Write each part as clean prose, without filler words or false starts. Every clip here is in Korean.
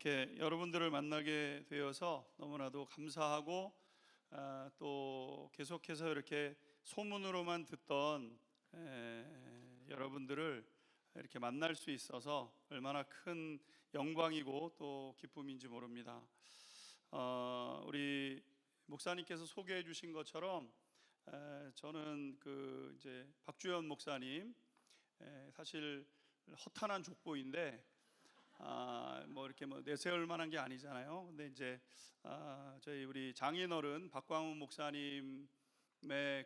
이렇게 여러분들을 만나게 되어서 너무나도 감사하고, 또 계속해서 이렇게 소문으로만 듣던 여러분들을 이렇게 만날 수 있어서 얼마나 큰 영광이고 또 기쁨인지 모릅니다. 우리 목사님께서 소개해 주신 것처럼 저는 이제 박주연 목사님, 사실 허탄한 족보인데 뭐 이렇게 내세울 만한 게 아니잖아요. 근데 이제 저희 우리 장인어른 박광훈 목사님의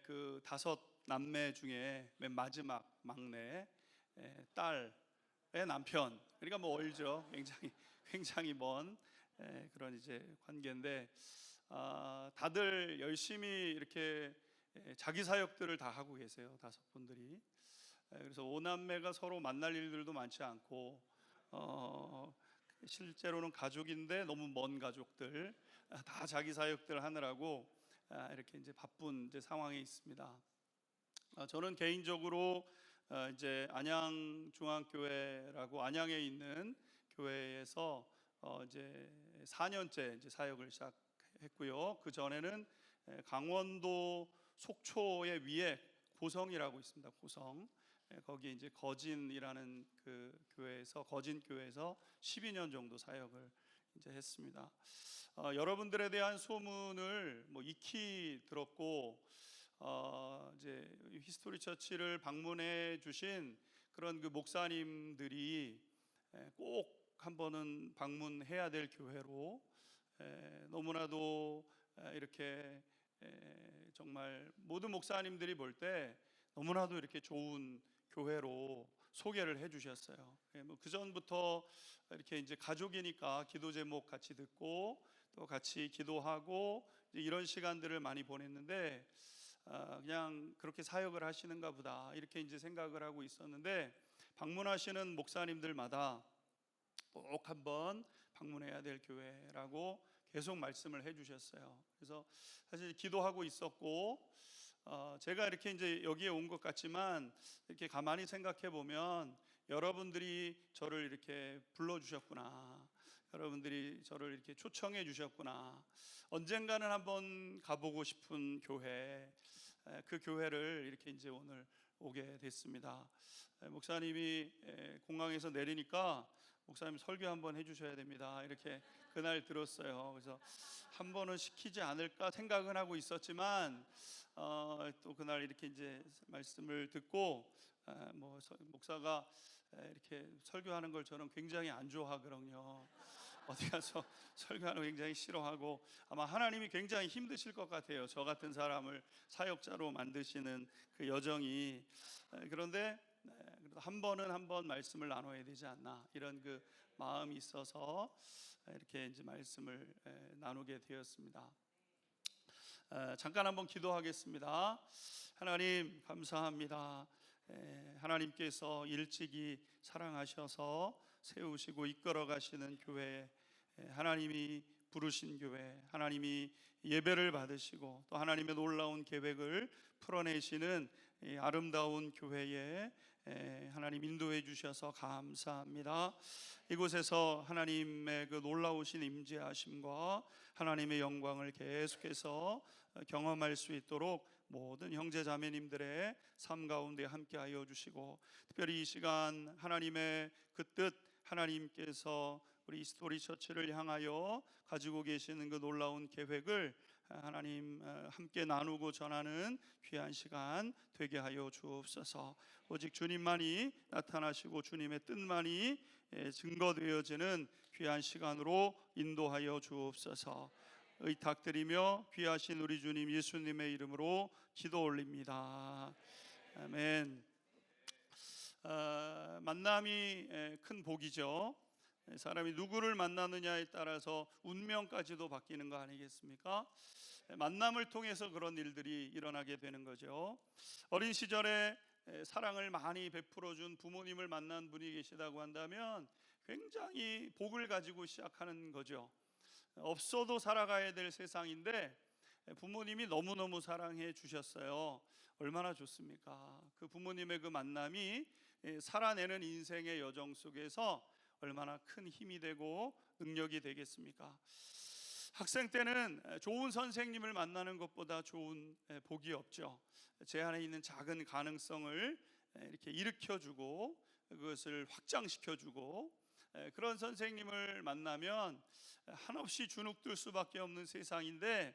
그 5남매 중에 맨 마지막 막내 딸의 남편, 그러니까 뭐 얼죠. 굉장히 먼 그런 이제 관계인데, 다들 열심히 이렇게 자기 사역들을 다 하고 계세요. 5분들이. 그래서 5남매가 서로 만날 일들도 많지 않고, 실제로는 가족인데 너무 먼 가족들, 다 자기 사역들 하느라고 이렇게 이제 바쁜 이제 상황에 있습니다. 저는 개인적으로 이제 안양중앙교회라고 안양에 있는 교회에서 이제 4년째 이제 사역을 시작했고요. 그 전에는 강원도 속초의 위에 고성이라고 있습니다. 고성. 거기 이제 거진이라는 그 교회에서, 거진교회에서 12년 정도 사역을 이제 했습니다. 여러분들에 대한 소문을 뭐 익히 들었고, 이제 히스토리 처치를 방문해 주신 그런 그 목사님들이 꼭 한 번은 방문해야 될 교회로, 너무나도 이렇게 정말 모든 목사님들이 볼 때 너무나도 이렇게 좋은 교회로 소개를 해 주셨어요. 그 전부터 이렇게 이제 가족이니까 기도 제목 같이 듣고 또 같이 기도하고 이런 시간들을 많이 보냈는데, 그냥 그렇게 사역을 하시는가 보다 이렇게 이제 생각을 하고 있었는데, 방문하시는 목사님들마다 꼭 한번 방문해야 될 교회라고 계속 말씀을 해 주셨어요. 그래서 사실 기도하고 있었고, 제가 이렇게 이제 여기에 온 것 같지만 이렇게 가만히 생각해 보면 여러분들이 저를 이렇게 불러주셨구나, 여러분들이 저를 이렇게 초청해 주셨구나, 언젠가는 한번 가보고 싶은 교회, 그 교회를 이렇게 이제 오늘 오게 됐습니다. 목사님이 공항에서 내리니까 목사님 설교 한번 해주셔야 됩니다, 이렇게 그날 들었어요. 그래서 한 번은 시키지 않을까 생각은 하고 있었지만, 또 그날 이렇게 이제 말씀을 듣고, 목사가 이렇게 설교하는 걸 저는 굉장히 안 좋아하거든요. 어디 가서 설교하는 거 굉장히 싫어하고, 아마 하나님이 굉장히 힘드실 것 같아요. 저 같은 사람을 사역자로 만드시는 그 여정이. 그런데 그래도 한 번 말씀을 나눠야 되지 않나, 이런 그 마음이 있어서 이렇게 이제 말씀을 나누게 되었습니다. 잠깐 한번 기도하겠습니다. 하나님 감사합니다. 하나님께서 일찍이 사랑하셔서 세우시고 이끌어 가시는 교회, 하나님이 부르신 교회, 하나님이 예배를 받으시고 또 하나님의 놀라운 계획을 풀어내시는 이 아름다운 교회에 하나님 인도해 주셔서 감사합니다. 이곳에서 하나님의 그 놀라우신 임재하심과 하나님의 영광을 계속해서 경험할 수 있도록 모든 형제 자매님들의 삶 가운데 함께하여 주시고, 특별히 이 시간 하나님의 그 뜻, 하나님께서 우리 히스토리 처치를 향하여 가지고 계시는 그 놀라운 계획을 하나님 함께 나누고 전하는 귀한 시간 되게 하여 주옵소서. 오직 주님만이 나타나시고 주님의 뜻만이 증거되어지는 귀한 시간으로 인도하여 주옵소서. 의탁드리며 귀하신 우리 주님 예수님의 이름으로 기도 올립니다. 아멘. 만남이 큰 복이죠. 사람이 누구를 만나느냐에 따라서 운명까지도 바뀌는 거 아니겠습니까? 만남을 통해서 그런 일들이 일어나게 되는 거죠. 어린 시절에 사랑을 많이 베풀어 준 부모님을 만난 분이 계시다고 한다면 굉장히 복을 가지고 시작하는 거죠. 없어도 살아가야 될 세상인데 부모님이 너무너무 사랑해 주셨어요. 얼마나 좋습니까? 그 부모님의 그 만남이 살아내는 인생의 여정 속에서 얼마나 큰 힘이 되고 능력이 되겠습니까? 학생 때는 좋은 선생님을 만나는 것보다 좋은 복이 없죠. 제 안에 있는 작은 가능성을 이렇게 일으켜주고 그것을 확장시켜주고 그런 선생님을 만나면 한없이 주눅들 수밖에 없는 세상인데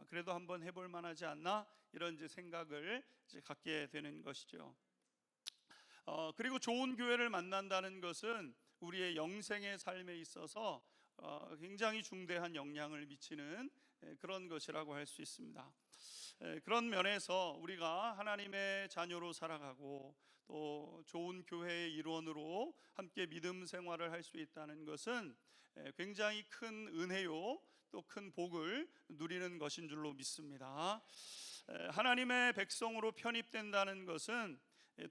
그래도 한번 해볼 만하지 않나 이런 이제 생각을 이제 갖게 되는 것이죠. 그리고 좋은 교회를 만난다는 것은 우리의 영생의 삶에 있어서 굉장히 중대한 영향을 미치는 그런 것이라고 할 수 있습니다. 그런 면에서 우리가 하나님의 자녀로 살아가고 또 좋은 교회의 일원으로 함께 믿음 생활을 할 수 있다는 것은 굉장히 큰 은혜요 또 큰 복을 누리는 것인 줄로 믿습니다. 하나님의 백성으로 편입된다는 것은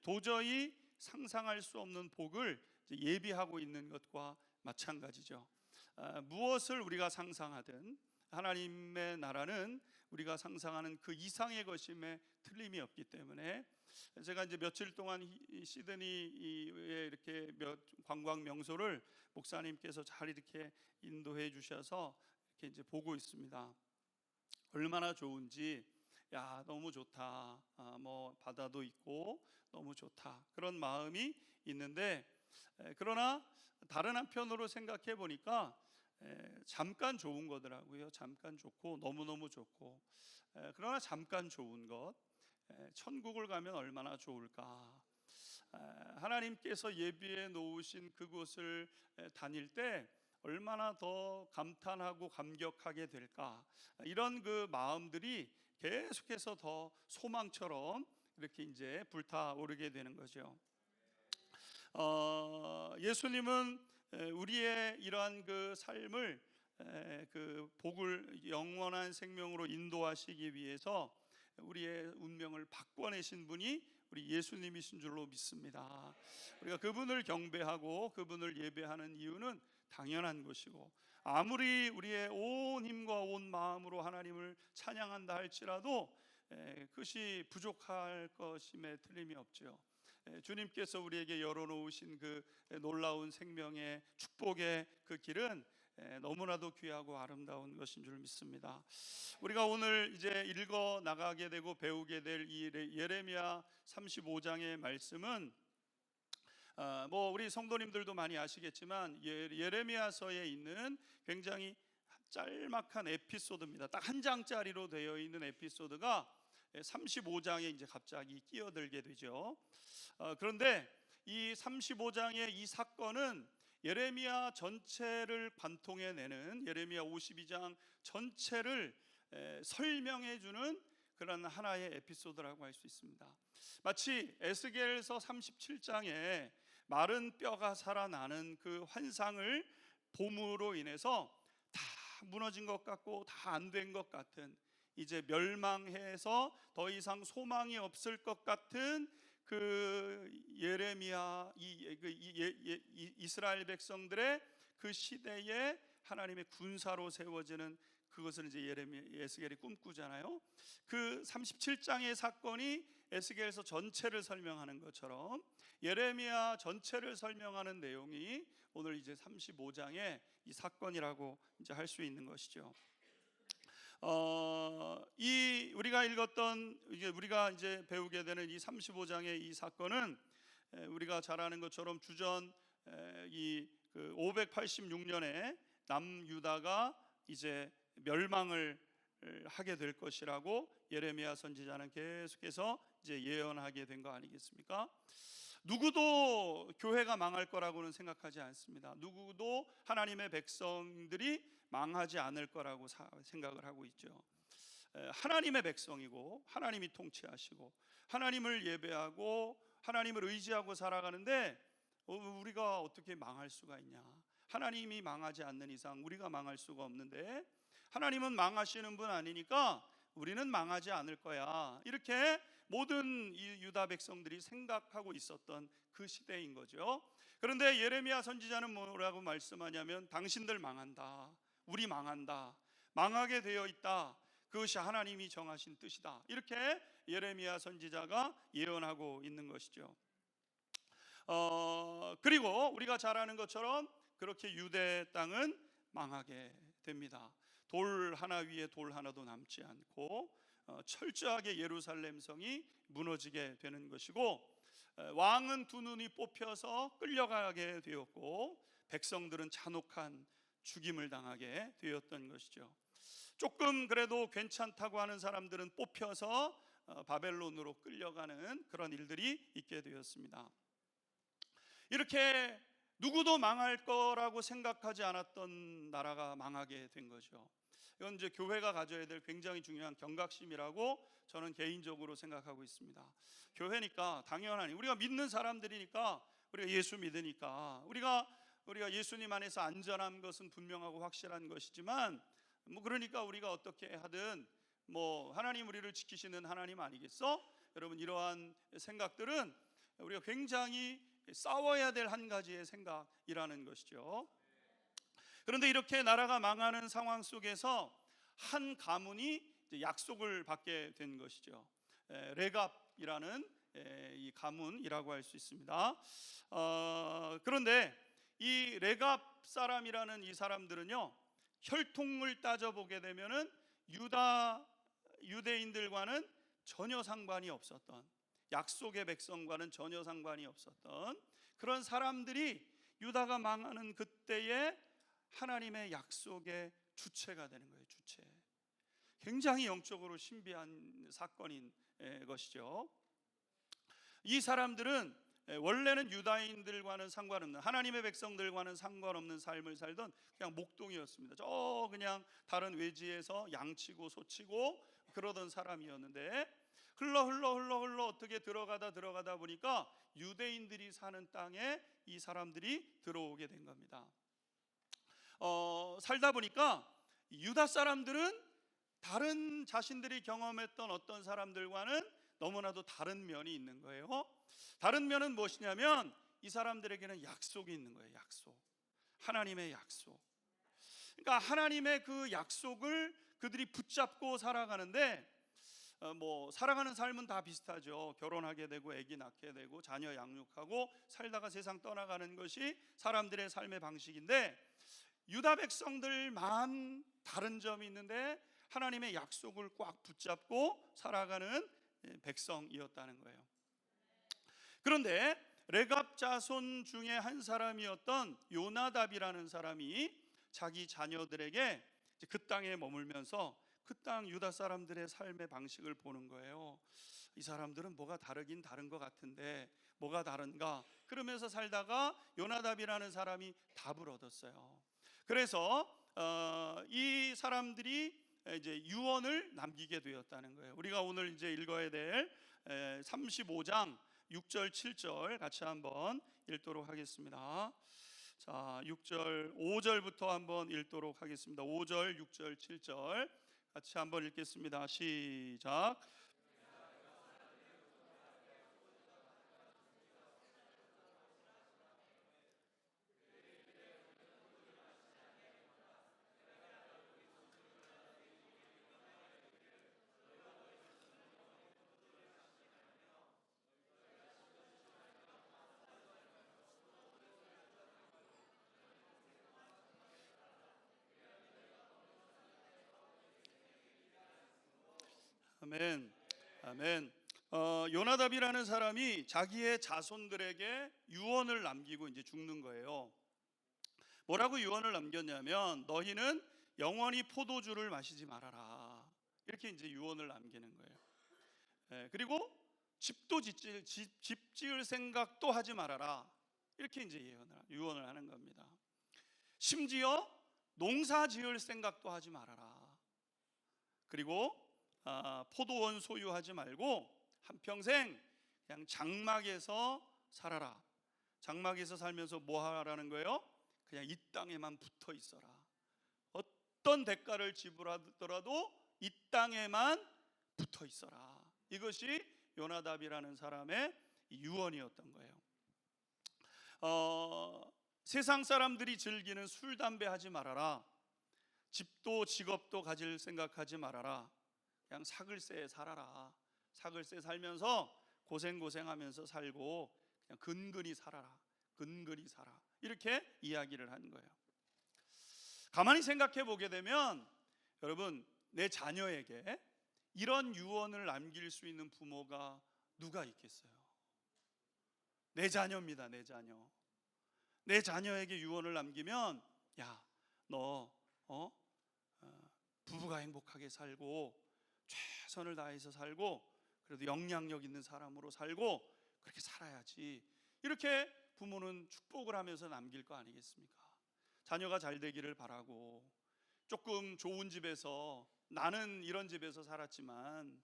도저히 상상할 수 없는 복을 예비하고 있는 것과 마찬가지죠. 무엇을 우리가 상상하든 하나님의 나라는 우리가 상상하는 그 이상의 것임에 틀림이 없기 때문에 제가 이제 며칠 동안 시드니에 이렇게 관광 명소를 목사님께서 잘 이렇게 인도해 주셔서 이렇게 이제 보고 있습니다. 얼마나 좋은지, 야 너무 좋다. 뭐 바다도 있고 너무 좋다. 그런 마음이 있는데 그러나 다른 한편으로 생각해 보니까 잠깐 좋은 거더라고요. 잠깐 좋고 너무너무 좋고 그러나 잠깐 좋은 것 천국을 가면 얼마나 좋을까. 하나님께서 예비해 놓으신 그곳을 다닐 때 얼마나 더 감탄하고 감격하게 될까. 이런 그 마음들이 계속해서 더 소망처럼 이렇게 이제 불타오르게 되는 거죠. 예수님은 우리의 이러한 그 삶을 그 복을 영원한 생명으로 인도하시기 위해서 우리의 운명을 바꿔내신 분이 우리 예수님이신 줄로 믿습니다. 우리가 그분을 경배하고 그분을 예배하는 이유는 당연한 것이고 아무리 우리의 온 힘과 온 마음으로 하나님을 찬양한다 할지라도 그것이 부족할 것임에 틀림이 없죠. 주님께서 우리에게 열어놓으신 그 놀라운 생명의 축복의 그 길은 너무나도 귀하고 아름다운 것인 줄 믿습니다. 우리가 오늘 이제 읽어 나가게 되고 배우게 될 이 예레미야 35장의 말씀은 뭐 우리 성도님들도 많이 아시겠지만 예레미야서에 있는 굉장히 짤막한 에피소드입니다. 딱 한 장짜리로 되어 있는 에피소드가 35장에 이제 갑자기 끼어들게 되죠. 그런데 이 35장의 이 사건은 예레미야 전체를 관통해내는 예레미야 52장 전체를 설명해 주는 그런 하나의 에피소드라고 할 수 있습니다. 마치 에스겔서 37장에 마른 뼈가 살아나는 그 환상을 봄으로 인해서 다 무너진 것 같고 다 안 된 것 같은, 이제 멸망해서 더 이상 소망이 없을 것 같은 그 예레미야 이스라엘 백성들의 그 시대에 하나님의 군사로 세워지는 그것을 이제 에스겔이 꿈꾸잖아요. 그 37장의 사건이 에스겔서 전체를 설명하는 것처럼 예레미야 전체를 설명하는 내용이 오늘 이제 35장의 이 사건이라고 이제 할 수 있는 것이죠. 이 우리가 읽었던 우리가 이제 배우게 되는 이 35장의 이 사건은 우리가 잘 아는 것처럼 주전 이 586년에 남유다가 이제 멸망을 하게 될 것이라고 예레미야 선지자는 계속해서 이제 예언하게 된 거 아니겠습니까? 누구도 교회가 망할 거라고는 생각하지 않습니다. 누구도 하나님의 백성들이 망하지 않을 거라고 생각을 하고 있죠. 하나님의 백성이고 하나님이 통치하시고 하나님을 예배하고 하나님을 의지하고 살아가는데 우리가 어떻게 망할 수가 있냐? 하나님이 망하지 않는 이상 우리가 망할 수가 없는데 하나님은 망하시는 분 아니니까 우리는 망하지 않을 거야. 이렇게 모든 이 유다 백성들이 생각하고 있었던 그 시대인 거죠. 그런데 예레미야 선지자는 뭐라고 말씀하냐면 당신들 망한다. 우리 망한다. 망하게 되어 있다. 그것이 하나님이 정하신 뜻이다. 이렇게 예레미야 선지자가 예언하고 있는 것이죠. 그리고 우리가 잘 아는 것처럼 그렇게 유대 땅은 망하게 됩니다. 돌 하나 위에 돌 하나도 남지 않고 철저하게 예루살렘 성이 무너지게 되는 것이고, 왕은 두 눈이 뽑혀서 끌려가게 되었고 백성들은 잔혹한 죽임을 당하게 되었던 것이죠. 조금 그래도 괜찮다고 하는 사람들은 뽑혀서 바벨론으로 끌려가는 그런 일들이 있게 되었습니다. 이렇게 누구도 망할 거라고 생각하지 않았던 나라가 망하게 된 거죠. 이건 이제 교회가 가져야 될 굉장히 중요한 경각심이라고 저는 개인적으로 생각하고 있습니다. 교회니까 당연하니, 우리가 믿는 사람들이니까, 우리가 예수 믿으니까 우리가 예수님 안에서 안전한 것은 분명하고 확실한 것이지만, 그러니까 우리가 어떻게 하든 하나님 우리를 지키시는 하나님 아니겠어? 여러분, 이러한 생각들은 우리가 굉장히 싸워야 될 한 가지의 생각이라는 것이죠. 그런데 이렇게 나라가 망하는 상황 속에서 한 가문이 약속을 받게 된 것이죠. 레갑이라는 이 가문이라고 할 수 있습니다. 그런데 이 레갑 사람이라는 이 사람들은요, 혈통을 따져보게 되면은 유대인들과는 전혀 상관이 없었던, 약속의 백성과는 전혀 상관이 없었던 그런 사람들이 유다가 망하는 그때에 하나님의 약속의 주체가 되는 거예요. 주체. 굉장히 영적으로 신비한 사건인 것이죠. 이 사람들은 원래는 유다인들과는 상관없는, 하나님의 백성들과는 상관없는 삶을 살던 그냥 목동이었습니다. 저 그냥 다른 외지에서 양치고 소치고 그러던 사람이었는데, 흘러 어떻게 들어가다 보니까 유대인들이 사는 땅에 이 사람들이 들어오게 된 겁니다. 살다 보니까 유다 사람들은 다른 자신들이 경험했던 어떤 사람들과는 너무나도 다른 면이 있는 거예요. 다른 면은 무엇이냐면, 이 사람들에게는 약속이 있는 거예요. 약속. 하나님의 약속. 그러니까 하나님의 그 약속을 그들이 붙잡고 살아가는데, 살아가는 삶은 다 비슷하죠. 결혼하게 되고 아기 낳게 되고 자녀 양육하고 살다가 세상 떠나가는 것이 사람들의 삶의 방식인데, 유다 백성들만 다른 점이 있는데 하나님의 약속을 꽉 붙잡고 살아가는 백성이었다는 거예요. 그런데 레갑 자손 중에 한 사람이었던 요나답이라는 사람이 자기 자녀들에게 그 땅에 머물면서 그 땅 유다 사람들의 삶의 방식을 보는 거예요. 이 사람들은 뭐가 다르긴 다른 것 같은데 뭐가 다른가? 그러면서 살다가 요나답이라는 사람이 답을 얻었어요. 그래서 이 사람들이 이제 유언을 남기게 되었다는 거예요. 우리가 오늘 이제 읽어야 될 35장 6절 7절 같이 한번 읽도록 하겠습니다. 자, 6절 5절부터 한번 읽도록 하겠습니다. 5절 6절 7절 같이 한번 읽겠습니다. 시작. 아멘. 아멘. 요나답이라는 사람이 자기의 자손들에게 유언을 남기고 이제 죽는 거예요. 뭐라고 유언을 남겼냐면, 너희는 영원히 포도주를 마시지 말아라. 이렇게 이제 유언을 남기는 거예요. 그리고 집 지을 생각도 하지 말아라. 이렇게 이제 유언을 하는 겁니다. 심지어 농사 지을 생각도 하지 말아라. 그리고 포도원 소유하지 말고 한평생 그냥 장막에서 살아라. 장막에서 살면서 뭐 하라는 거예요? 그냥 이 땅에만 붙어 있어라. 어떤 대가를 지불하더라도 이 땅에만 붙어 있어라. 이것이 요나답이라는 사람의 유언이었던 거예요. 세상 사람들이 즐기는 술, 담배 하지 말아라. 집도 직업도 가질 생각하지 말아라. 그냥 사글세에 살아라. 사글세 살면서 고생하면서 살고 그냥 근근히 살아라. 근근히 살아. 이렇게 이야기를 한 거예요. 가만히 생각해 보게 되면 여러분, 내 자녀에게 이런 유언을 남길 수 있는 부모가 누가 있겠어요? 내 자녀입니다. 내 자녀. 내 자녀에게 유언을 남기면, 야, 너 부부가 행복하게 살고 최선을 다해서 살고 그래도 영향력 있는 사람으로 살고 그렇게 살아야지, 이렇게 부모는 축복을 하면서 남길 거 아니겠습니까? 자녀가 잘 되기를 바라고, 조금 좋은 집에서, 나는 이런 집에서 살았지만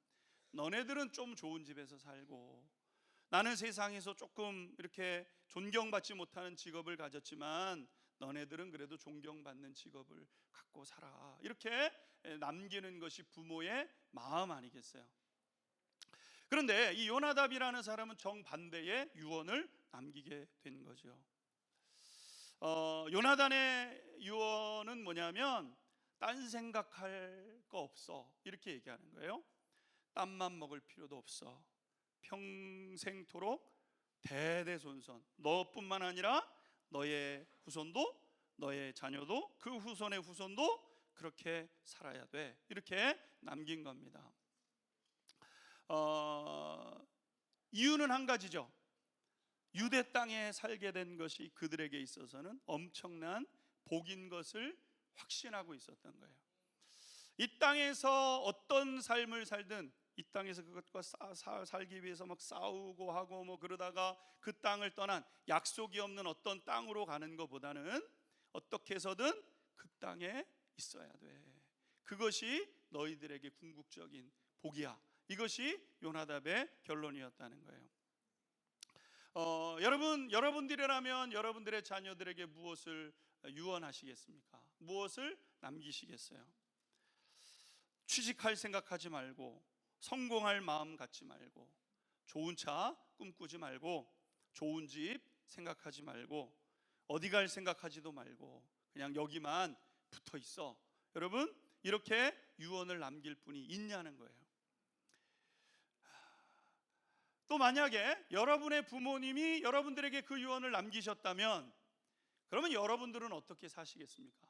너네들은 좀 좋은 집에서 살고, 나는 세상에서 조금 이렇게 존경받지 못하는 직업을 가졌지만 너네들은 그래도 존경받는 직업을 갖고 살아, 이렇게 남기는 것이 부모의 마음 아니겠어요? 그런데 이 요나답이라는 사람은 정반대의 유언을 남기게 된 거죠. 요나단의 유언은 뭐냐면, 딴 생각할 거 없어, 이렇게 얘기하는 거예요. 땀만 먹을 필요도 없어. 평생토록 대대손손, 너뿐만 아니라 너의 후손도, 너의 자녀도, 그 후손의 후손도 그렇게 살아야 돼, 이렇게 남긴 겁니다. 이유는 한 가지죠. 유대 땅에 살게 된 것이 그들에게 있어서는 엄청난 복인 것을 확신하고 있었던 거예요. 이 땅에서 어떤 삶을 살든, 이 땅에서 그것과 살기 위해서 막 싸우고 하고 뭐 그러다가 그 땅을 떠난, 약속이 없는 어떤 땅으로 가는 것보다는 어떻게 해서든 그 땅에 있어야 돼. 그것이 너희들에게 궁극적인 복이야. 이것이 요나답의 결론이었다는 거예요. 여러분들이라면 여러분들의 자녀들에게 무엇을 유언하시겠습니까? 무엇을 남기시겠어요? 취직할 생각하지 말고, 성공할 마음 갖지 말고, 좋은 차 꿈꾸지 말고, 좋은 집 생각하지 말고, 어디 갈 생각하지도 말고 그냥 여기만 붙어 있어. 여러분, 이렇게 유언을 남길 분이 있냐는 거예요. 또 만약에 여러분의 부모님이 여러분들에게 그 유언을 남기셨다면, 그러면 여러분들은 어떻게 사시겠습니까?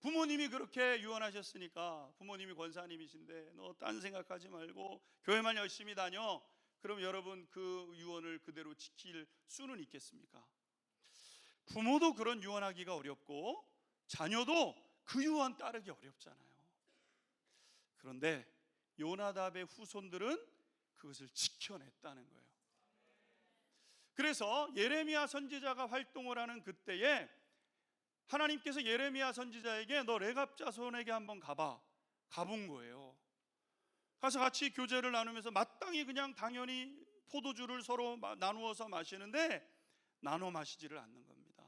부모님이 그렇게 유언하셨으니까, 부모님이 권사님이신데 너 딴 생각하지 말고 교회만 열심히 다녀, 그럼 여러분 그 유언을 그대로 지킬 수는 있겠습니까? 부모도 그런 유언하기가 어렵고 자녀도 그 유언 따르기 어렵잖아요. 그런데 요나답의 후손들은 그것을 지켜냈다는 거예요. 그래서 예레미야 선지자가 활동을 하는 그때에 하나님께서 예레미야 선지자에게 너 레갑 자손에게 한번 가본 거예요. 가서 같이 교제를 나누면서 마땅히 그냥 당연히 포도주를 서로 나누어서 마시는데 나눠 마시지를 않는 겁니다.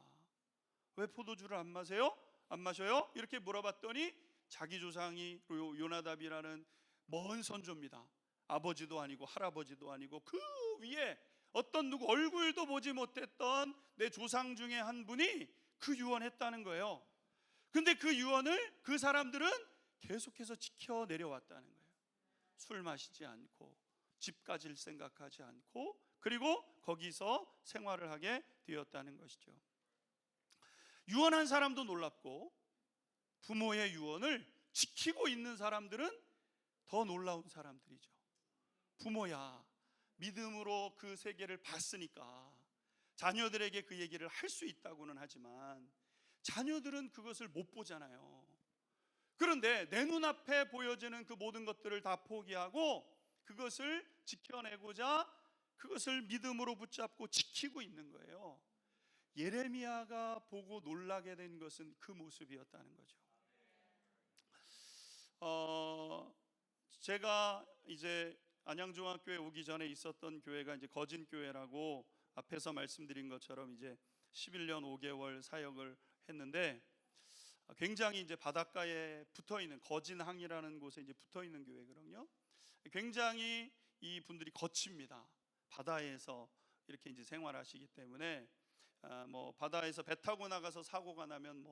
왜 포도주를 안 마세요? 안 마셔요? 이렇게 물어봤더니 자기 조상이 요나답이라는 먼 선조입니다. 아버지도 아니고 할아버지도 아니고 그 위에 어떤 누구 얼굴도 보지 못했던 내 조상 중에 한 분이 그 유언했다는 거예요. 근데 그 유언을 그 사람들은 계속해서 지켜 내려왔다는 거예요. 술 마시지 않고, 집 가질 생각하지 않고, 그리고 거기서 생활을 하게 되었다는 것이죠. 유언한 사람도 놀랍고 부모의 유언을 지키고 있는 사람들은 더 놀라운 사람들이죠. 부모야, 믿음으로 그 세계를 봤으니까 자녀들에게 그 얘기를 할 수 있다고는 하지만 자녀들은 그것을 못 보잖아요. 그런데 내 눈앞에 보여지는 그 모든 것들을 다 포기하고 그것을 지켜내고자 그것을 믿음으로 붙잡고 지키고 있는 거예요. 예레미야가 보고 놀라게 된 것은 그 모습이었다는 거죠. 제가 이제 안양중학교에 오기 전에 있었던 교회가 이제 거진교회라고 앞에서 말씀드린 것처럼 이제 11년 5개월 사역을 했는데, 굉장히 이제 바닷가에 붙어 있는 거진항이라는 곳에 이제 붙어 있는 교회거든요. 굉장히 이 분들이 거칩니다. 바다에서 이렇게 이제 생활하시기 때문에 뭐 바다에서 배 타고 나가서 사고가 나면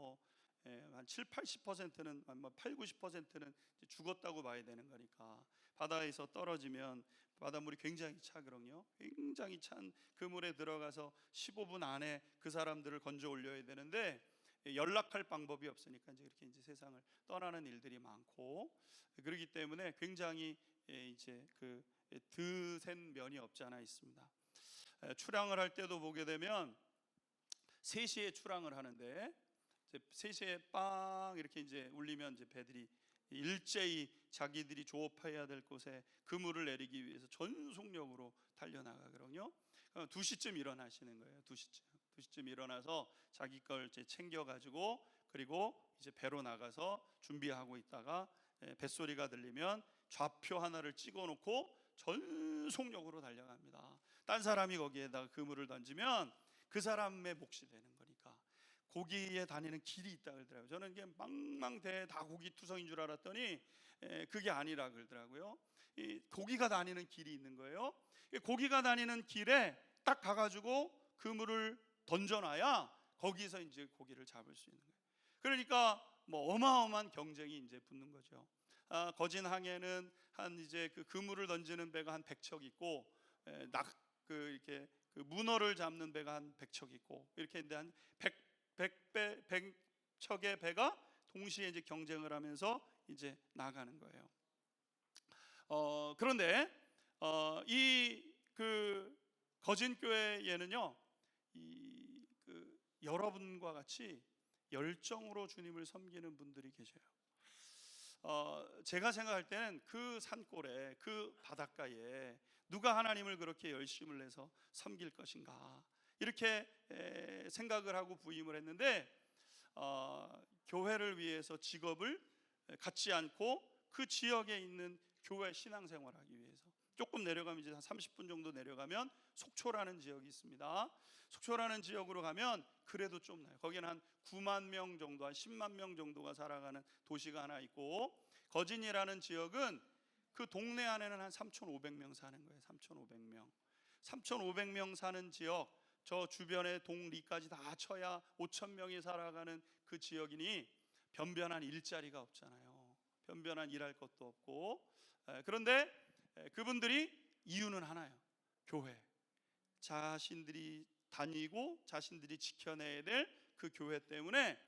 한 7, 80%는 8, 90%는 죽었다고 봐야 되는 거니까, 바다에서 떨어지면 바닷물이 굉장히 차거든요. 굉장히 찬 그 물에 들어가서 15분 안에 그 사람들을 건져 올려야 되는데 연락할 방법이 없으니까 이제 그렇게 이제 세상을 떠나는 일들이 많고, 그렇기 때문에 굉장히 이제 그 드센 면이 없지 않아 있습니다. 출항을 할 때도 보게 되면 3시에 출항을 하는데, 이제 3시에 빵 이렇게 이제 울리면 이제 배들이 일제히 자기들이 조업해야 될 곳에 그물을 내리기 위해서 전속력으로 달려나가거든요. 2시쯤 일어나시는 거예요. 2시쯤 일어나서 자기 걸 이제 챙겨가지고, 그리고 이제 배로 나가서 준비하고 있다가 뱃소리가 들리면 좌표 하나를 찍어놓고 전속력으로 달려갑니다. 딴 사람이 거기에다가 그물을 던지면 그 사람의 몫이 되는 거니까. 고기에 다니는 길이 있다 그러더라고요. 저는 이게 망망대해 다 고기 투성인 줄 알았더니 그게 아니라 그러더라고요. 이 고기가 다니는 길이 있는 거예요. 고기가 다니는 길에 딱 가가지고 그물을 던져놔야 거기서 이제 고기를 잡을 수 있는 거예요. 그러니까 뭐 어마어마한 경쟁이 이제 붙는 거죠. 거진 항에는 한 이제 그 그물을 던지는 배가 한 100척 있고, 이렇게 그 문어를 잡는 배가 한 100척 있고, 이렇게 했는데 한 100척의 배가 동시에 이제 경쟁을 하면서 이제 나가는 거예요. 그런데 이 그 거진 교회에는요, 이 그 여러분과 같이 열정으로 주님을 섬기는 분들이 계셔요. 제가 생각할 때는 그 산골에, 그 바닷가에 누가 하나님을 그렇게 열심을 내서 섬길 것인가, 이렇게 생각을 하고 부임을 했는데, 교회를 위해서 직업을 갖지 않고 그 지역에 있는 교회 신앙생활하기 위해서 조금 내려가면, 이제 한 30분 정도 내려가면 속초라는 지역이 있습니다. 속초라는 지역으로 가면 그래도 좀 나요. 거기는 한 9만 명 정도, 한 10만 명 정도가 살아가는 도시가 하나 있고, 거진이라는 지역은 그 동네 안에는 한 3,500명 사는 거예요. 3,500명. 3,500명 사는 지역, 저 주변에 동리까지 다 쳐야 5,000명이 살아가는 그 지역이니 변변한 일자리가 없잖아요. 변변한 일할 것도 없고. 그런데 그분들이 이유는 하나예요. 교회. 자신들이 다니고 자신들이 지켜내야 될 그 교회 때문에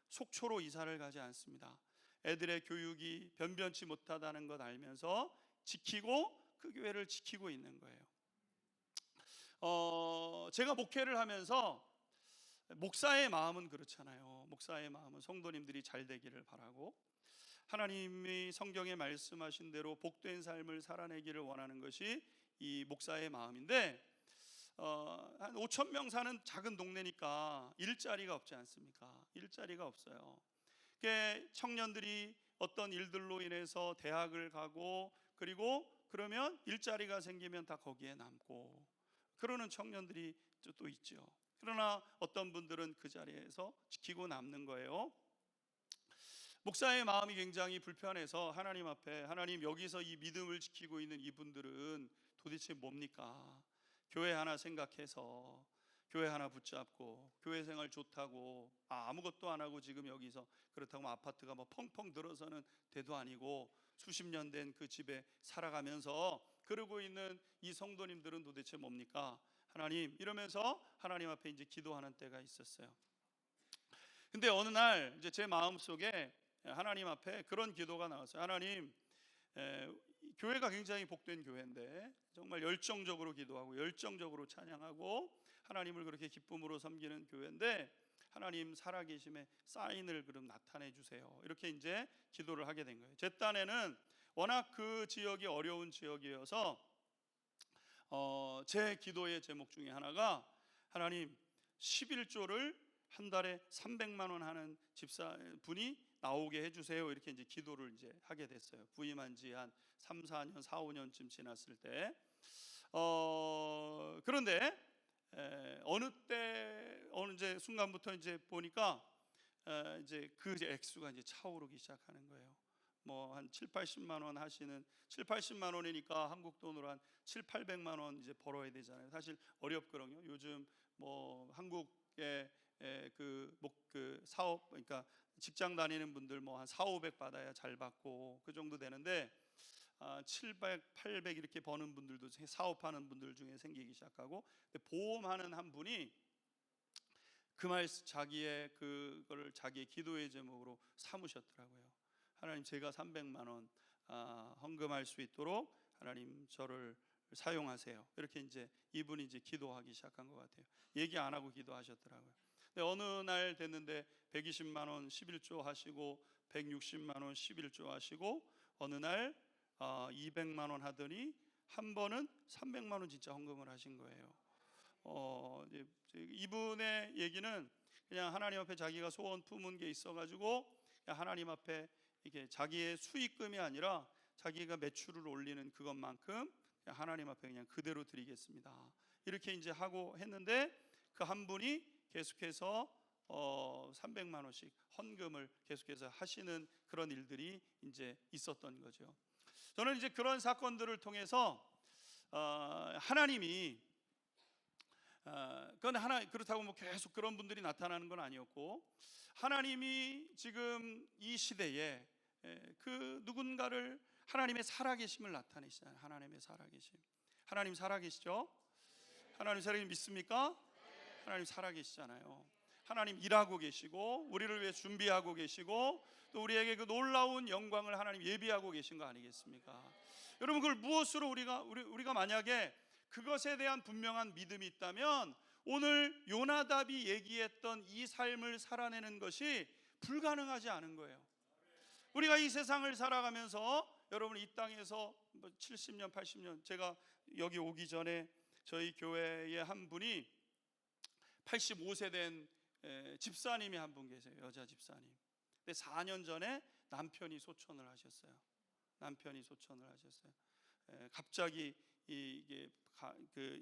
속초로 이사를 가지 않습니다. 애들의 교육이 변변치 못하다는 것 알면서 지키고, 그 교회를 지키고 있는 거예요. 제가 목회를 하면서, 목사의 마음은 그렇잖아요. 목사의 마음은 성도님들이 잘 되기를 바라고, 하나님이 성경에 말씀하신 대로 복된 삶을 살아내기를 원하는 것이 이 목사의 마음인데, 한 5천 명 사는 작은 동네니까 일자리가 없지 않습니까? 일자리가 없어요. 청년들이 어떤 일들로 인해서 대학을 가고, 그리고 그러면 일자리가 생기면 다 거기에 남고, 그러는 청년들이 또 있죠. 그러나 어떤 분들은 그 자리에서 지키고 남는 거예요. 목사의 마음이 굉장히 불편해서 하나님 앞에, 하나님, 여기서 이 믿음을 지키고 있는 이분들은 도대체 뭡니까? 교회 하나 생각해서 교회 하나 붙잡고 교회 생활 좋다고 아무것도 안 하고 지금 여기서, 그렇다고 아파트가 뭐 펑펑 들어서는 데도 아니고 수십 년 된 그 집에 살아가면서 그러고 있는 이 성도님들은 도대체 뭡니까? 하나님, 이러면서 하나님 앞에 이제 기도하는 때가 있었어요. 근데 어느 날 이제 제 마음속에 하나님 앞에 그런 기도가 나왔어요. 하나님, 교회가 굉장히 복된 교회인데 정말 열정적으로 기도하고 열정적으로 찬양하고 하나님을 그렇게 기쁨으로 섬기는 교회인데, 하나님 살아계심의 사인을 그럼 나타내 주세요. 이렇게 이제 기도를 하게 된 거예요. 제 딴에는 워낙 그 지역이 어려운 지역이어서 제 기도의 제목 중에 하나가, 하나님, 11조를 한 달에 300만 원 하는 집사분이 나오게 해주세요. 이렇게 이제 기도를 이제 하게 됐어요. 부임한 지 한 3, 4년, 4, 5년쯤 지났을 때. 그런데 어느 이제 순간부터 이제 보니까 이제 그 액수가 이제 차오르기 시작하는 거예요. 뭐 한 7, 80만 원 하시는, 7, 80만 원이니까 한국 돈으로 한 7, 800만 원 이제 벌어야 되잖아요. 사실 어렵거든요. 요즘 뭐 한국에 그 사업, 그러니까 직장 다니는 분들 뭐 한 4, 500 받아야 잘 받고 그 정도 되는데, 700, 800 이렇게 버는 분들도 사업하는 분들 중에 생기기 시작하고, 보험하는 한 분이 그 말 자기의 그거를 자기의 기도의 제목으로 삼으셨더라고요. 하나님, 제가 300만 원 헌금할 수 있도록 하나님 저를 사용하세요. 이렇게 이제 이분이 이제 기도하기 시작한 것 같아요. 얘기 안 하고 기도하셨더라고요. 근데 어느 날 됐는데 120만 원 11조 하시고 160만 원 11조 하시고 어느 날 200만 원 하더니 한 번은 300만 원 진짜 헌금을 하신 거예요. 이제 이분의 얘기는 그냥 하나님 앞에 자기가 소원 품은 게 있어가지고 하나님 앞에 이게 자기의 수익금이 아니라 자기가 매출을 올리는 그것만큼 하나님 앞에 그냥 그대로 드리겠습니다. 이렇게 이제 하고 했는데 그 한 분이 계속해서 300만 원씩 헌금을 계속해서 하시는 그런 일들이 이제 있었던 거죠. 저는 이제 그런 사건들을 통해서 하나님이 그건 그렇다고 뭐 계속 그런 분들이 나타나는 건 아니었고, 하나님이 지금 이 시대에 그 누군가를 하나님의 살아계심을 나타내시잖아요. 하나님의 살아계심. 하나님 살아계시죠? 하나님 살아계심 믿습니까? 하나님 살아계시잖아요. 하나님 일하고 계시고 우리를 위해 준비하고 계시고 또 우리에게 그 놀라운 영광을 하나님 예비하고 계신 거 아니겠습니까? 여러분, 그걸 무엇으로 우리가 만약에 그것에 대한 분명한 믿음이 있다면 오늘 요나답이 얘기했던 이 삶을 살아내는 것이 불가능하지 않은 거예요. 우리가 이 세상을 살아가면서 여러분 이 땅에서 70년 80년, 제가 여기 오기 전에 저희 교회에 한 분이 85세 된 집사님이 한 분 계세요. 여자 집사님. 근데 4년 전에 남편이 소천을 하셨어요. 갑자기 이게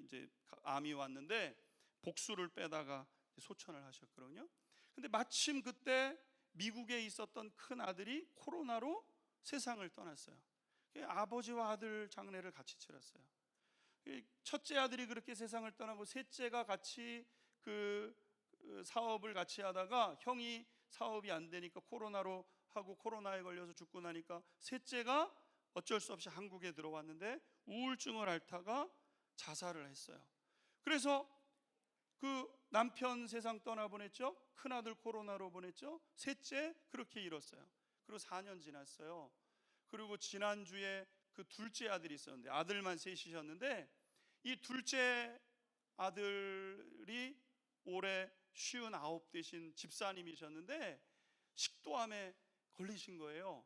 이제 암이 왔는데 복수를 빼다가 소천을 하셨거든요. 근데 마침 그때 미국에 있었던 큰 아들이 코로나로 세상을 떠났어요. 아버지와 아들 장례를 같이 치렀어요. 첫째 아들이 그렇게 세상을 떠나고 셋째가 같이 그 사업을 같이 하다가 형이 사업이 안 되니까 코로나로 하고 코로나에 걸려서 죽고 나니까 셋째가 어쩔 수 없이 한국에 들어왔는데 우울증을 앓다가 자살을 했어요. 그래서 그 남편 세상 떠나보냈죠. 큰아들 코로나로 보냈죠. 셋째 그렇게 잃었어요. 그리고 4년 지났어요. 그리고 지난주에 그 둘째 아들이 있었는데 아들만 셋이셨는데 이 둘째 아들이 올해 59 되신 집사님이셨는데 식도암에 걸리신 거예요.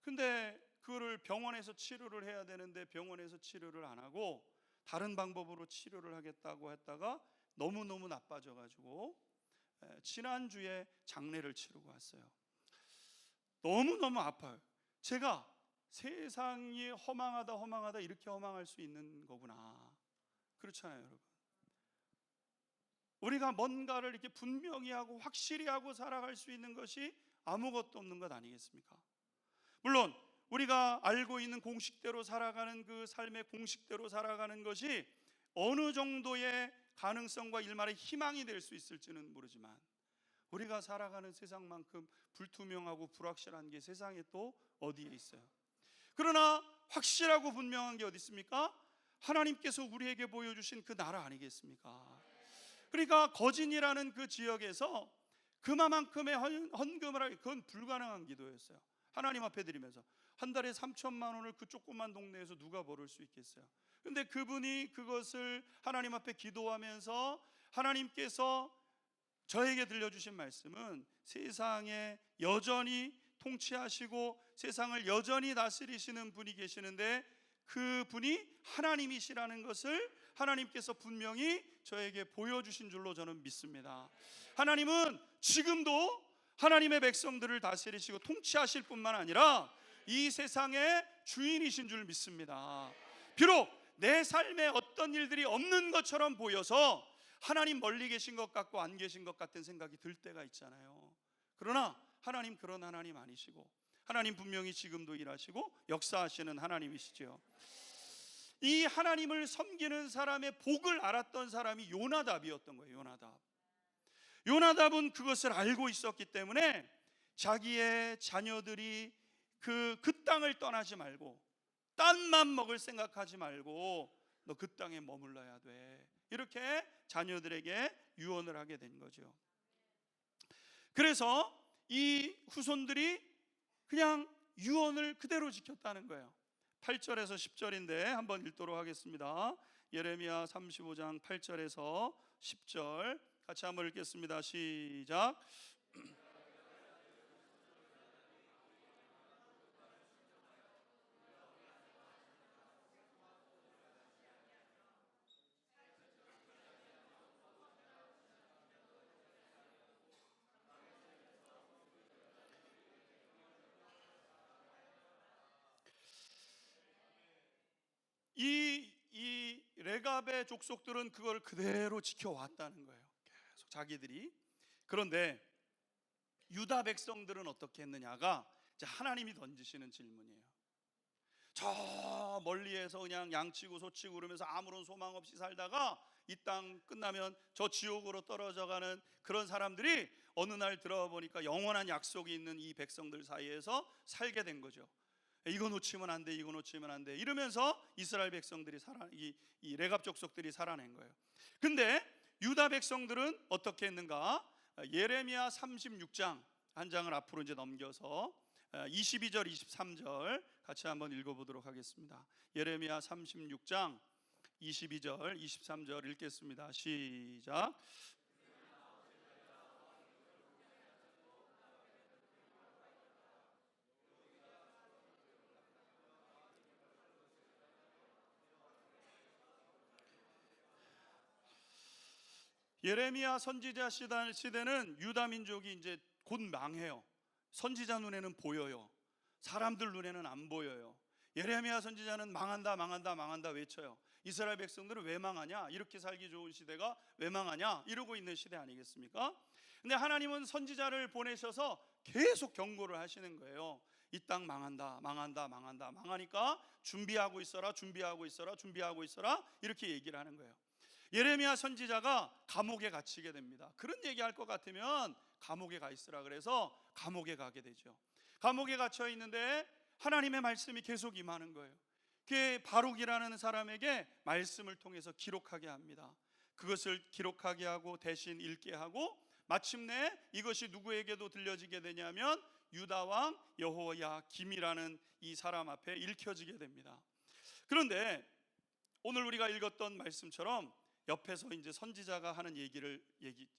근데 그거를 병원에서 치료를 해야 되는데 병원에서 치료를 안 하고 다른 방법으로 치료를 하겠다고 했다가 너무너무 나빠져가지고 지난주에 장례를 치르고 왔어요. 너무너무 아파요. 제가 세상이 허망하다 이렇게 허망할 수 있는 거구나. 그렇잖아요, 여러분. 우리가 뭔가를 이렇게 분명히 하고 확실히 하고 살아갈 수 있는 것이 아무것도 없는 것 아니겠습니까? 물론 우리가 알고 있는 공식대로 살아가는 그 삶의 공식대로 살아가는 것이 어느 정도의 가능성과 일말의 희망이 될 수 있을지는 모르지만 우리가 살아가는 세상만큼 불투명하고 불확실한 게 세상에 또 어디에 있어요? 그러나 확실하고 분명한 게 어디 있습니까? 하나님께서 우리에게 보여주신 그 나라 아니겠습니까? 그러니까 거진이라는 그 지역에서 그만큼의 헌금을 하기, 그건 불가능한 기도였어요. 하나님 앞에 드리면서 한 달에 3천만 원을 그 조그만 동네에서 누가 벌을 수 있겠어요? 근데 그분이 그것을 하나님 앞에 기도하면서 하나님께서 저에게 들려주신 말씀은 세상에 여전히 통치하시고 세상을 여전히 다스리시는 분이 계시는데 그 분이 하나님이시라는 것을 하나님께서 분명히 저에게 보여주신 줄로 저는 믿습니다. 하나님은 지금도 하나님의 백성들을 다스리시고 통치하실 뿐만 아니라 이 세상의 주인이신 줄 믿습니다. 비록 내 삶에 어떤 일들이 없는 것처럼 보여서 하나님 멀리 계신 것 같고 안 계신 것 같은 생각이 들 때가 있잖아요. 그러나 하나님 그런 하나님 아니시고 하나님 분명히 지금도 일하시고 역사하시는 하나님이시죠. 이 하나님을 섬기는 사람의 복을 알았던 사람이 요나답이었던 거예요. 요나답은 그것을 알고 있었기 때문에 자기의 자녀들이 그 땅을 떠나지 말고 딴만 먹을 생각하지 말고 너 그 땅에 머물러야 돼, 이렇게 자녀들에게 유언을 하게 된 거죠. 그래서 이 후손들이 그냥 유언을 그대로 지켰다는 거예요. 8절에서 10절인데 한번 읽도록 하겠습니다. 예레미야 35장 8절에서 10절 같이 한번 읽겠습니다. 시작. 이 레갑의 족속들은 그걸 그대로 지켜왔다는 거예요. 계속 자기들이. 그런데 유다 백성들은 어떻게 했느냐가 이제 하나님이 던지시는 질문이에요. 저 멀리에서 그냥 양치고 소치고 그러면서 아무런 소망 없이 살다가 이 땅 끝나면 저 지옥으로 떨어져 가는 그런 사람들이 어느 날 들어와 보니까 영원한 약속이 있는 이 백성들 사이에서 살게 된 거죠. 이거 놓치면 안 돼, 이거 놓치면 안 돼 이러면서 이스라엘 백성들이 이 레갑 족속들이 살아낸 거예요. 근데 유다 백성들은 어떻게 했는가? 예레미야 36장 한 장을 앞으로 이제 넘겨서 22절 23절 같이 한번 읽어보도록 하겠습니다. 예레미야 36장 22절 23절 읽겠습니다. 시작. 예레미야 선지자 시대는 유다 민족이 이제 곧 망해요. 선지자 눈에는 보여요. 사람들 눈에는 안 보여요. 예레미야 선지자는 망한다 망한다 망한다 외쳐요. 이스라엘 백성들은 왜 망하냐? 이렇게 살기 좋은 시대가 왜 망하냐? 이러고 있는 시대 아니겠습니까? 근데 하나님은 선지자를 보내셔서 계속 경고를 하시는 거예요. 이 땅 망한다 망한다 망한다 망하니까 준비하고 있어라 준비하고 있어라 준비하고 있어라 이렇게 얘기를 하는 거예요. 예레미야 선지자가 감옥에 갇히게 됩니다. 그런 얘기할 것 같으면 감옥에 가 있으라 그래서 감옥에 가게 되죠. 감옥에 갇혀 있는데 하나님의 말씀이 계속 임하는 거예요. 그게 바룩이라는 사람에게 말씀을 통해서 기록하게 합니다. 그것을 기록하게 하고 대신 읽게 하고 마침내 이것이 누구에게도 들려지게 되냐면 유다 왕 여호야김이라는 이 사람 앞에 읽혀지게 됩니다. 그런데 오늘 우리가 읽었던 말씀처럼 옆에서 이제 선지자가 하는 얘기를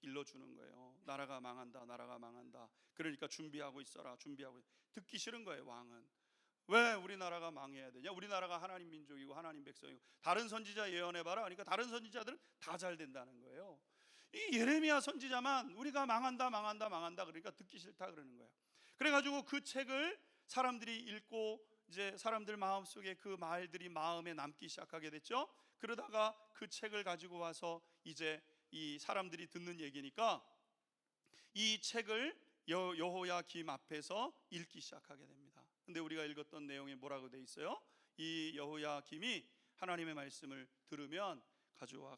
일러주는 거예요. 나라가 망한다 나라가 망한다. 그러니까 준비하고 있어라 준비하고. 듣기 싫은 거예요. 왕은 왜 우리나라가 망해야 되냐? 우리나라가 하나님 민족이고 하나님 백성이고 다른 선지자 예언해봐라. 그러니까 다른 선지자들은 다 잘 된다는 거예요. 이 예레미야 선지자만 우리가 망한다 망한다 망한다 그러니까 듣기 싫다 그러는 거예요. 그래가지고 그 책을 사람들이 읽고 이제 사람들 마음속에 그 말들이 마음에 남기 시작하게 됐죠. 그러다가 그 책을 가지고 와서 이제 이 사람들이 듣는 얘기니까 이 책을 여호야김 앞에서 읽기 시작하게 됩니다. 근데 우리가 읽었던 내용에 뭐라고 돼 있어요? 이 여호야김이 하나님의 말씀을 들으면 가져와.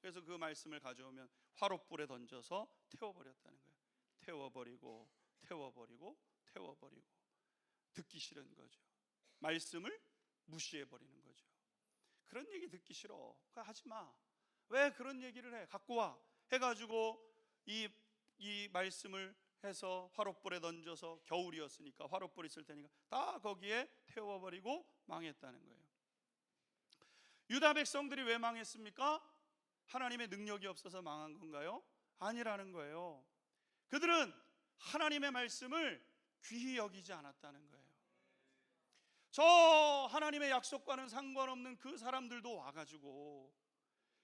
그래서 그 말씀을 가져오면 화롯불에 던져서 태워버렸다는 거예요. 태워버리고 듣기 싫은 거죠. 말씀을 무시해버리는 거죠. 그런 얘기 듣기 싫어. 하지 마. 왜 그런 얘기를 해? 갖고 와. 해가지고 이 말씀을 해서 화롯불에 던져서 겨울이었으니까 화롯불이 있을 테니까 다 거기에 태워버리고 망했다는 거예요. 유다 백성들이 왜 망했습니까? 하나님의 능력이 없어서 망한 건가요? 아니라는 거예요. 그들은 하나님의 말씀을 귀히 여기지 않았다는 거예요. 저 하나님의 약속과는 상관없는 그 사람들도 와가지고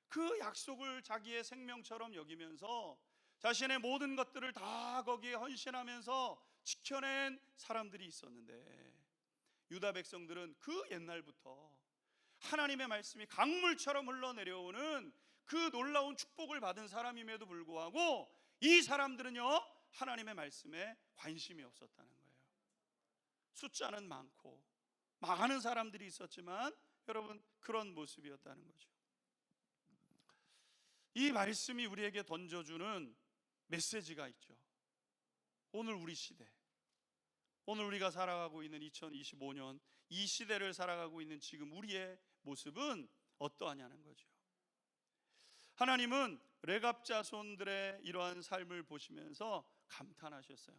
그 약속을 자기의 생명처럼 여기면서 자신의 모든 것들을 다 거기에 헌신하면서 지켜낸 사람들이 있었는데 유다 백성들은 그 옛날부터 하나님의 말씀이 강물처럼 흘러내려오는 그 놀라운 축복을 받은 사람임에도 불구하고 이 사람들은요 하나님의 말씀에 관심이 없었다는 거예요. 숫자는 많고 망하는 사람들이 있었지만 여러분 그런 모습이었다는 거죠. 이 말씀이 우리에게 던져주는 메시지가 있죠. 오늘 우리 시대, 오늘 우리가 살아가고 있는 2025년 이 시대를 살아가고 있는 지금 우리의 모습은 어떠하냐는 거죠. 하나님은 레갑 자손들의 이러한 삶을 보시면서 감탄하셨어요.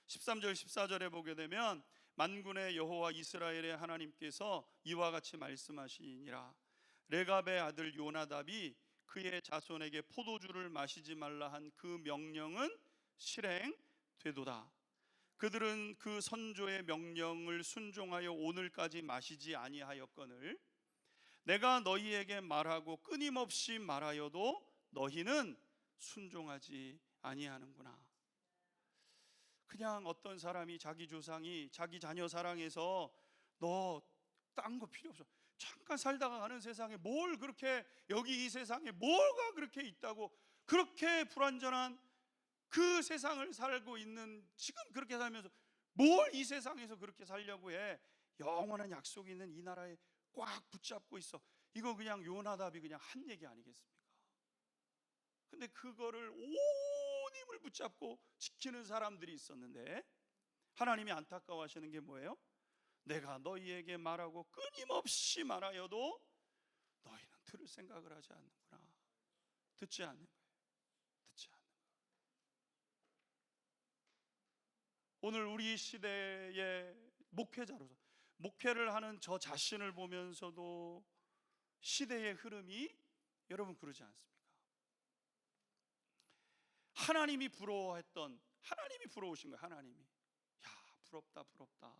13절 14절에 보게 되면 만군의 여호와 이스라엘의 하나님께서 이와 같이 말씀하시니라. 레갑의 아들 요나답이 그의 자손에게 포도주를 마시지 말라 한 그 명령은 실행되도다. 그들은 그 선조의 명령을 순종하여 오늘까지 마시지 아니하였거늘 내가 너희에게 말하고 끊임없이 말하여도 너희는 순종하지 아니하는구나. 그냥 어떤 사람이 자기 조상이 자기 자녀 사랑해서 너 딴 거 필요 없어, 잠깐 살다가 가는 세상에 뭘 그렇게, 여기 이 세상에 뭐가 그렇게 있다고 그렇게 불완전한 그 세상을 살고 있는 지금 그렇게 살면서 뭘 이 세상에서 그렇게 살려고 해. 영원한 약속이 있는 이 나라에 꽉 붙잡고 있어. 이거 그냥 요나답이 그냥 한 얘기 아니겠습니까? 근데 그거를 온 힘을 붙잡고 지키는 사람들이 있었는데 하나님이 안타까워하시는 게 뭐예요? 내가 너희에게 말하고 끊임없이 말하여도 너희는 들을 생각을 하지 않는구나. 듣지 않는 거예요. 듣지 않는 거예요. 오늘 우리 시대의 목회자로서 목회를 하는 저 자신을 보면서도 시대의 흐름이 여러분 그러지 않습니까? 하나님이 부러워했던, 하나님이 부러우신 거예요. 하나님이 야 부럽다 부럽다.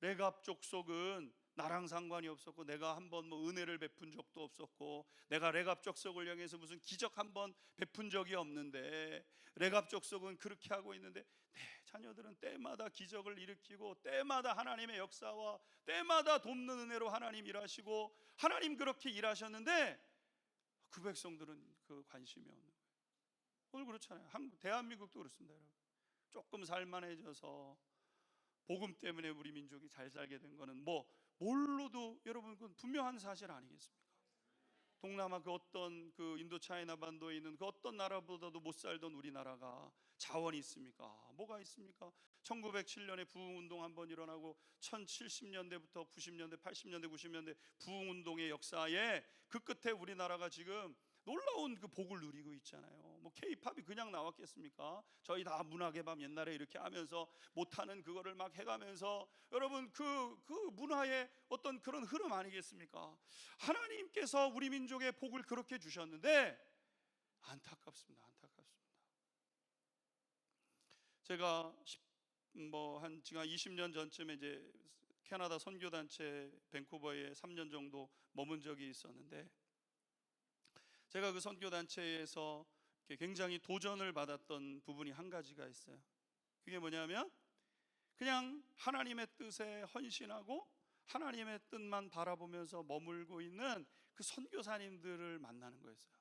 레갑 족속은 나랑 상관이 없었고 내가 한번 뭐 은혜를 베푼 적도 없었고 내가 레갑 족속을 향해서 무슨 기적 한번 베푼 적이 없는데 레갑 족속은 그렇게 하고 있는데 내 자녀들은 때마다 기적을 일으키고 때마다 하나님의 역사와 때마다 돕는 은혜로 하나님 일하시고 하나님 그렇게 일하셨는데 그 백성들은 그 관심이 없는 거예요. 오늘 그렇잖아요. 대한민국도 그렇습니다. 여러분. 조금 살만해져서 복음 때문에 우리 민족이 잘 살게 된 거는 뭘로도 여러분 그건 분명한 사실 아니겠습니까? 동남아 그 어떤 그 인도 차이나 반도에 있는 그 어떤 나라보다도 못 살던 우리나라가 자원이 있습니까? 뭐가 있습니까? 1907년에 부흥운동 한번 일어나고 1070년대부터 90년대 80년대 90년대 부흥운동의 역사에 그 끝에 우리나라가 지금 놀라운 그 복을 누리고 있잖아요. 뭐 K-팝이 그냥 나왔겠습니까? 저희 다 문학의 밤 옛날에 이렇게 하면서 못하는 그거를 막 해가면서 여러분 그 문화의 어떤 그런 흐름 아니겠습니까? 하나님께서 우리 민족의 복을 그렇게 주셨는데 안타깝습니다. 안타깝습니다. 제가 지금 20년 전쯤에 이제 캐나다 선교단체 밴쿠버에 3년 정도 머문 적이 있었는데 제가 그 선교단체에서 굉장히 도전을 받았던 부분이 한 가지가 있어요. 그게 뭐냐면 그냥 하나님의 뜻에 헌신하고 하나님의 뜻만 바라보면서 머물고 있는 그 선교사님들을 만나는 거였어요.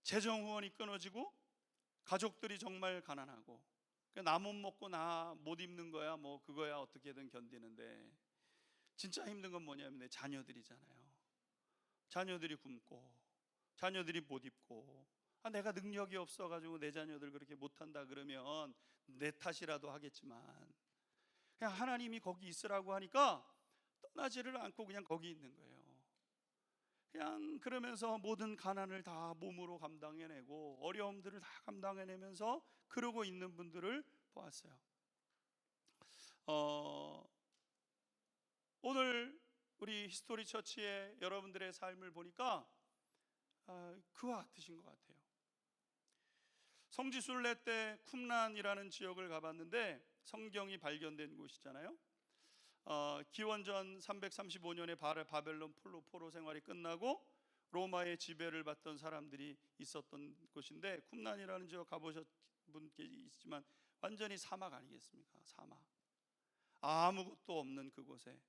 재정 후원이 끊어지고 가족들이 정말 가난하고 나 못 먹고 나 못 입는 거야 뭐 그거야 어떻게든 견디는데 진짜 힘든 건 뭐냐면 내 자녀들이잖아요. 자녀들이 굶고 자녀들이 못 입고 내가 능력이 없어가지고 내 자녀들 그렇게 못한다 그러면 내 탓이라도 하겠지만 그냥 하나님이 거기 있으라고 하니까 떠나지를 않고 그냥 거기 있는 거예요. 그냥 그러면서 모든 가난을 다 몸으로 감당해내고 어려움들을 다 감당해내면서 그러고 있는 분들을 보았어요. 오늘 우리 히스토리 처치의 여러분들의 삶을 보니까 그와 같으신 것 같아요. 성지순례 때 쿰란이라는 지역을 가봤는데 성경이 발견된 곳이잖아요. 기원전 335년에 바벨론 포로 생활이 끝나고 로마의 지배를 받던 사람들이 있었던 곳인데 쿰란이라는 지역 가보셨 분께 있지만 완전히 사막 아니겠습니까? 사막. 아무것도 없는 그곳에.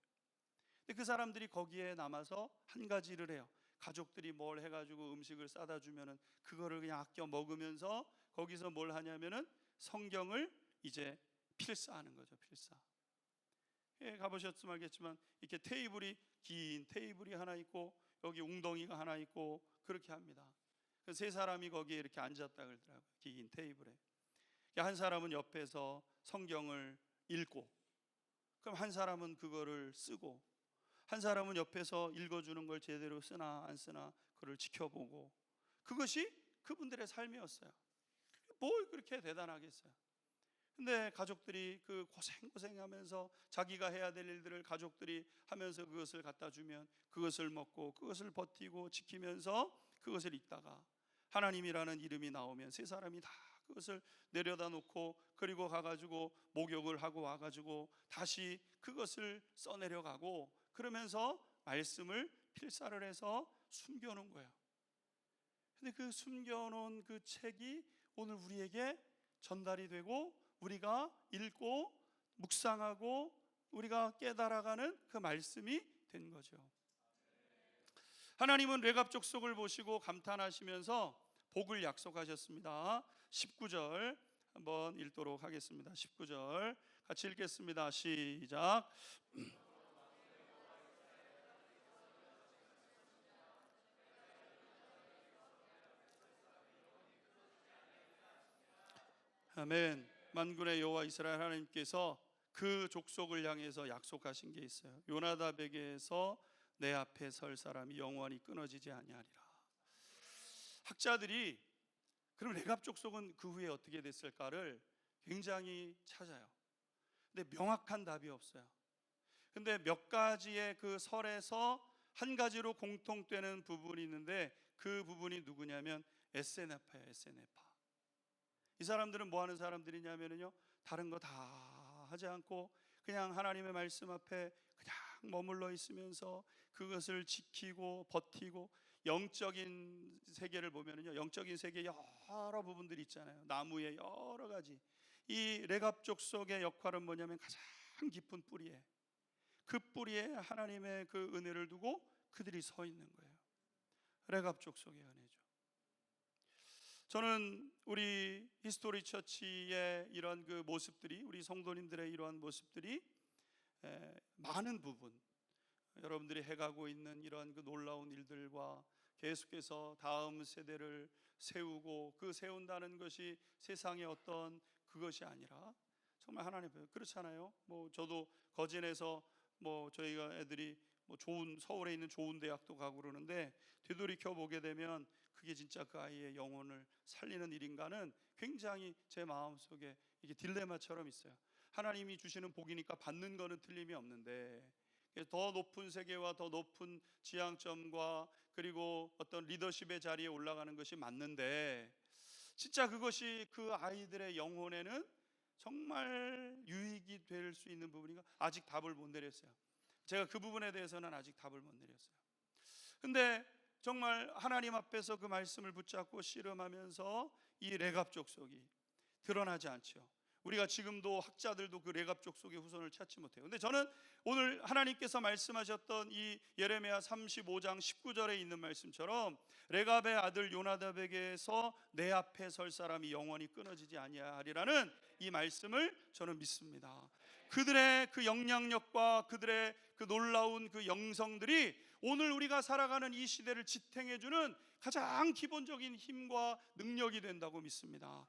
근데 그 사람들이 거기에 남아서 한 가지 일을 해요. 가족들이 뭘 해가지고 음식을 싸다 주면은 그거를 그냥 아껴 먹으면서 거기서 뭘 하냐면은 성경을 이제 필사하는 거죠. 필사. 가보셨으면 알겠지만 이렇게 긴 테이블이 하나 있고 여기 웅덩이가 하나 있고 그렇게 합니다. 세 사람이 거기에 이렇게 앉았다 그러더라고요. 긴 테이블에. 한 사람은 옆에서 성경을 읽고 그럼 한 사람은 그거를 쓰고 한 사람은 옆에서 읽어주는 걸 제대로 쓰나 안 쓰나 그걸 지켜보고 그것이 그분들의 삶이었어요. 뭘 그렇게 대단하겠어요. 근데 가족들이 그 고생하면서 자기가 해야 될 일들을 가족들이 하면서 그것을 갖다 주면 그것을 먹고 그것을 버티고 지키면서 그것을 읽다가 하나님이라는 이름이 나오면 세 사람이 다 그것을 내려다 놓고 그리고 가가지고 목욕을 하고 와가지고 다시 그것을 써내려가고 그러면서 말씀을 필사를 해서 숨겨놓은 거예요. 근데 그 숨겨놓은 그 책이 오늘 우리에게 전달이 되고 우리가 읽고 묵상하고 우리가 깨달아가는 그 말씀이 된 거죠. 하나님은 레갑 족속을 보시고 감탄하시면서 복을 약속하셨습니다. 19절 한번 읽도록 하겠습니다. 19절 같이 읽겠습니다. 시작. 아멘. 만군의 여호와 이스라엘 하나님께서 그 족속을 향해서 약속하신 게 있어요. 요나답에게서 내 앞에 설 사람이 영원히 끊어지지 아니하리라. 학자들이 그럼 레갑 족속은 그 후에 어떻게 됐을까를 굉장히 찾아요. 근데 명확한 답이 없어요. 근데 몇 가지의 그 설에서 한 가지로 공통되는 부분이 있는데 그 부분이 누구냐면 에세네파예요. 에세네파. 이 사람들은 뭐 하는 사람들이냐면요, 다른 거 다 하지 않고 그냥 하나님의 말씀 앞에 그냥 머물러 있으면서 그것을 지키고 버티고, 영적인 세계를 보면요, 영적인 세계 여러 부분들이 있잖아요. 나무의 여러 가지. 이 레갑 족속의 역할은 뭐냐면 가장 깊은 뿌리에, 그 뿌리에 하나님의 그 은혜를 두고 그들이 서 있는 거예요. 레갑 족속의 은혜죠. 저는 우리 히스토리 처치의 이런 그 모습들이, 우리 성도님들의 이러한 모습들이 많은 부분, 여러분들이 해가고 있는 이러한 그 놀라운 일들과 계속해서 다음 세대를 세우고, 그 세운다는 것이 세상의 어떤 그것이 아니라 정말 하나님, 그렇잖아요. 뭐 저도 거진에서 뭐 저희가 애들이 뭐 좋은, 서울에 있는 좋은 대학도 가고 그러는데 되돌이켜 보게 되면 그게 진짜 그 아이의 영혼을 살리는 일인가는 굉장히 제 마음속에 이게 딜레마처럼 있어요. 하나님이 주시는 복이니까 받는 거는 틀림이 없는데, 더 높은 세계와 더 높은 지향점과 그리고 어떤 리더십의 자리에 올라가는 것이 맞는데, 진짜 그것이 그 아이들의 영혼에는 정말 유익이 될 수 있는 부분인가? 아직 답을 못 내렸어요. 제가 그 부분에 대해서는 아직 답을 못 내렸어요. 근데 정말 하나님 앞에서 그 말씀을 붙잡고 씨름하면서 이 레갑 족속이 드러나지 않죠. 우리가 지금도 학자들도 그 레갑 족속의 후손을 찾지 못해요. 근데 저는 오늘 하나님께서 말씀하셨던 이 예레미야 35장 19절에 있는 말씀처럼 레갑의 아들 요나답에게서 내 앞에 설 사람이 영원히 끊어지지 아니하리라는 이 말씀을 저는 믿습니다. 그들의 그 영향력과 그들의 그 놀라운 그 영성들이 오늘 우리가 살아가는 이 시대를 지탱해주는 가장 기본적인 힘과 능력이 된다고 믿습니다.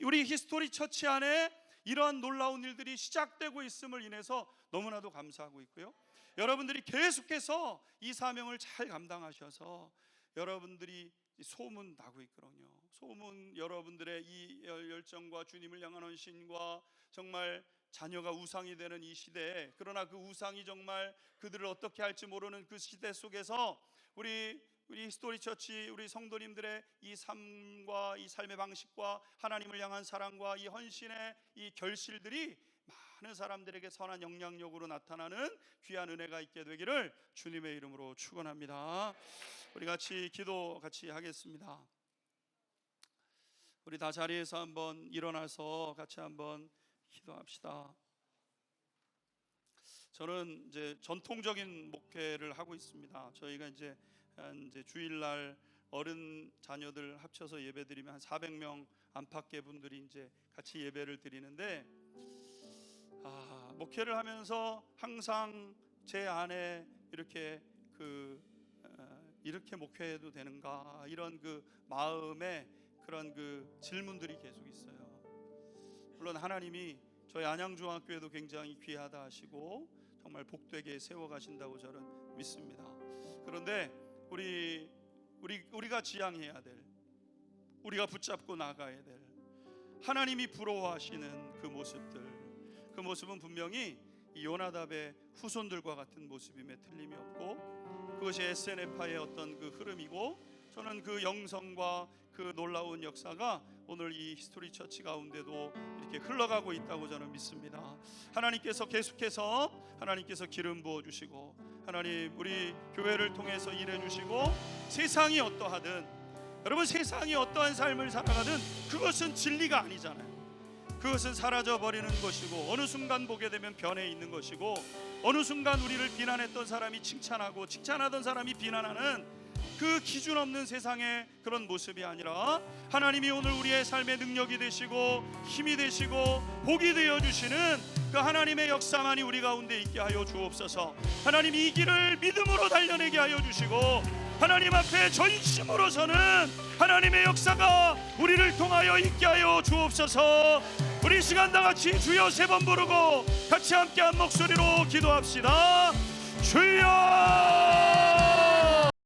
우리 히스토리 처치 안에 이러한 놀라운 일들이 시작되고 있음을 인해서 너무나도 감사하고 있고요, 여러분들이 계속해서 이 사명을 잘 감당하셔서 여러분들이 소문 나고 있거든요. 소문, 여러분들의 이 열정과 주님을 향한 헌신과 정말 자녀가 우상이 되는 이 시대에, 그러나 그 우상이 정말 그들을 어떻게 할지 모르는 그 시대 속에서 우리 히스토리 처치, 우리 성도님들의 이 삶과 이 삶의 방식과 하나님을 향한 사랑과 이 헌신의 이 결실들이 많은 사람들에게 선한 영향력으로 나타나는 귀한 은혜가 있게 되기를 주님의 이름으로 축원합니다. 우리 기도 같이 하겠습니다. 우리 다 자리에서 한번 일어나서 같이 한번 기도합시다. 저는 이제 전통적인 목회를 하고 있습니다. 저희가 이제 주일날 어른 자녀들 합쳐서 예배드리면 한 400명 안팎의 분들이 이제 같이 예배를 드리는데, 목회를 하면서 항상 제 안에 이렇게 이렇게 목회해도 되는가, 이런 그 마음에 그런 그 질문들이 계속 있어요. 물론 하나님이 저희 안양중학교에도 굉장히 귀하다 하시고 정말 복되게 세워가신다고 저는 믿습니다. 그런데 우리가 지향해야 될, 우리가 붙잡고 나가야 될 하나님이 부러워하시는 그 모습들, 그 모습은 분명히 이 요나답의 후손들과 같은 모습임에 틀림이 없고, 그것이 SNF파의 어떤 그 흐름이고, 저는 그 영성과 그 놀라운 역사가 오늘 이 히스토리 처치 가운데도 이렇게 흘러가고 있다고 저는 믿습니다. 하나님께서 계속해서 기름 부어주시고, 하나님 우리 교회를 통해서 일해주시고, 세상이 어떠하든, 여러분 세상이 어떠한 삶을 살아가든 그것은 진리가 아니잖아요. 그것은 사라져버리는 것이고, 어느 순간 보게 되면 변해 있는 것이고, 어느 순간 우리를 비난했던 사람이 칭찬하고 칭찬하던 사람이 비난하는 그 기준 없는 세상의 그런 모습이 아니라, 하나님이 오늘 우리의 삶의 능력이 되시고 힘이 되시고 복이 되어주시는 그 하나님의 역사만이 우리 가운데 있게 하여 주옵소서. 하나님 이 길을 믿음으로 달려내게 하여 주시고, 하나님 앞에 전심으로 서는 하나님의 역사가 우리를 통하여 있게 하여 주옵소서. 우리 시간 다 같이 주여 3번 부르고 같이 함께 한 목소리로 기도합시다. 주여